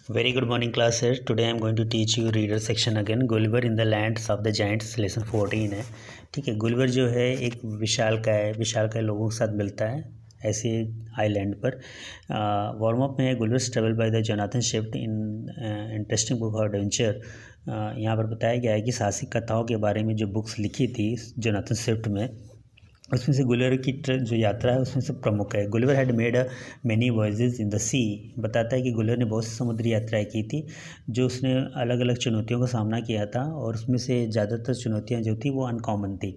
Very good morning classes. Today I am going to teach you reader section again. Gulliver in the lands of the giants lesson 14 है. ठीक है. Gulliver जो है एक विशालकाय लोगों के साथ मिलता है ऐसे आइलैंड पर. वार्म अप में है Gulliver travel by the Jonathan Swift in interesting book of adventure. यहाँ पर बताया गया है कि साहसिक कथाओं के बारे में जो बुक्स लिखी थी जोनाथन स्विफ्ट में, उसमें से गुलिवर की जो यात्रा है उसमें से प्रमुख है. Gulliver had made many voyages in the sea. बताता है कि गुलिवर ने बहुत सी समुद्री यात्राएं की थी जो उसने अलग अलग चुनौतियों का सामना किया था, और उसमें से ज़्यादातर चुनौतियां जो थी वो अनकॉमन थी.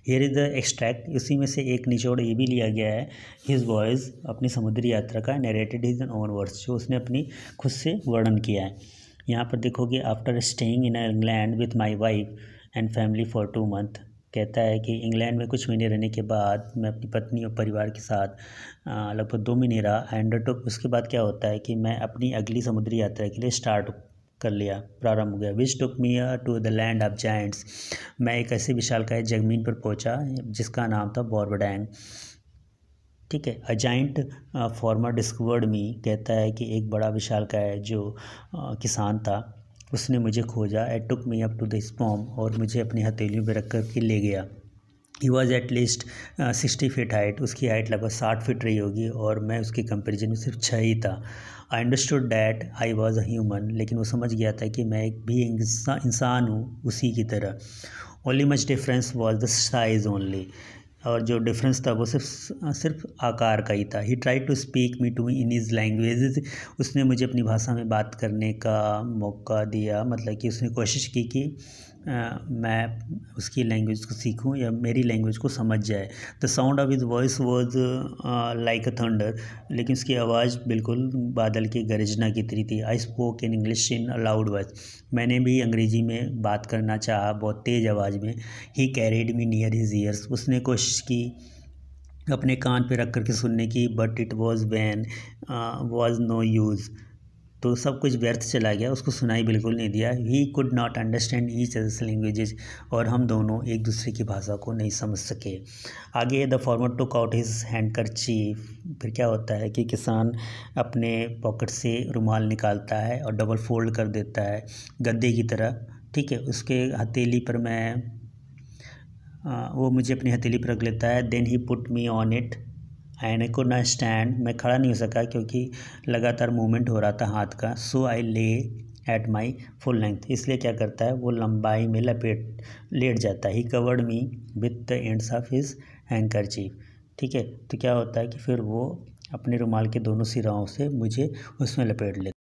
Here is the extract. इसी में से एक निचोड़ ये भी लिया गया है. हिज वॉयज, अपनी समुद्री यात्रा का, नरेटेड हिज ओन वर्ड्स, जो उसने अपनी खुद से वर्णन किया है. यहाँ पर देखोगे, after staying in England with my wife and family for 2 months. कहता है कि इंग्लैंड में कुछ महीने रहने के बाद मैं अपनी पत्नी और परिवार के साथ लगभग 2 महीने रहा. एंडरटुक, उसके बाद क्या होता है कि मैं अपनी अगली समुद्री यात्रा के लिए प्रारंभ हो गया. Which took me to the land of giants. मैं एक ऐसी विशालकाय जमीन पर पहुंचा जिसका नाम था बॉर्बडैंग. ठीक है. अ जाइंट फार्मर डिस्कवर्ड मी. कहता है कि एक बड़ा विशालकाय जो किसान था उसने मुझे खोजा. It took me up to the spam, और मुझे अपनी हथेलियों पर रख कर के ले गया. He was at least 60 feet height. उसकी हाइट लगभग 60 फीट रही होगी और मैं उसके कंपेरिजन में सिर्फ 6 ही था. I understood that I was a human. लेकिन वो समझ गया था कि मैं एक भी इंसान हूँ उसी की तरह. Only much difference was the size only. और जो डिफरेंस था वो सिर्फ आकार का ही था. He try to speak me to in his language. उसने मुझे अपनी भाषा में बात करने का मौका दिया, मतलब कि उसने कोशिश की कि मैं उसकी लैंग्वेज को सीखूं या मेरी लैंग्वेज को समझ जाए. The sound of his voice was like a thunder. लेकिन उसकी आवाज़ बिल्कुल बादल की गर्जना की तरह थी. I spoke in English in a loud voice. मैंने भी अंग्रेज़ी में बात करना चाहा बहुत तेज़ आवाज़ में. He carried me near his ears. उसने कोशिश की अपने कान पे रख करके सुनने की, but it was vain was no use. तो सब कुछ व्यर्थ चला गया, उसको सुनाई बिल्कुल नहीं दिया. He could not understand each others languages. और हम दोनों एक दूसरे की भाषा को नहीं समझ सके. आगे the farmer took out his handkerchief. फिर क्या होता है कि किसान अपने पॉकेट से रुमाल निकालता है और डबल फोल्ड कर देता है गद्दे की तरह. ठीक है. उसके हथेली पर वो मुझे अपनी हथेली पर रख लेता है. Then he put me on it and I could not stand. मैं खड़ा नहीं हो सका क्योंकि लगातार मूवमेंट हो रहा था हाथ का. सो आई ले एट माई फुल लेंथ. इसलिए क्या करता है, वो लंबाई में लेट जाता है. He covered me with the ends of his handkerchief. ठीक है. तो क्या होता है कि फिर वो अपने रुमाल के दोनों सिराओं से मुझे उसमें लपेट लेता है.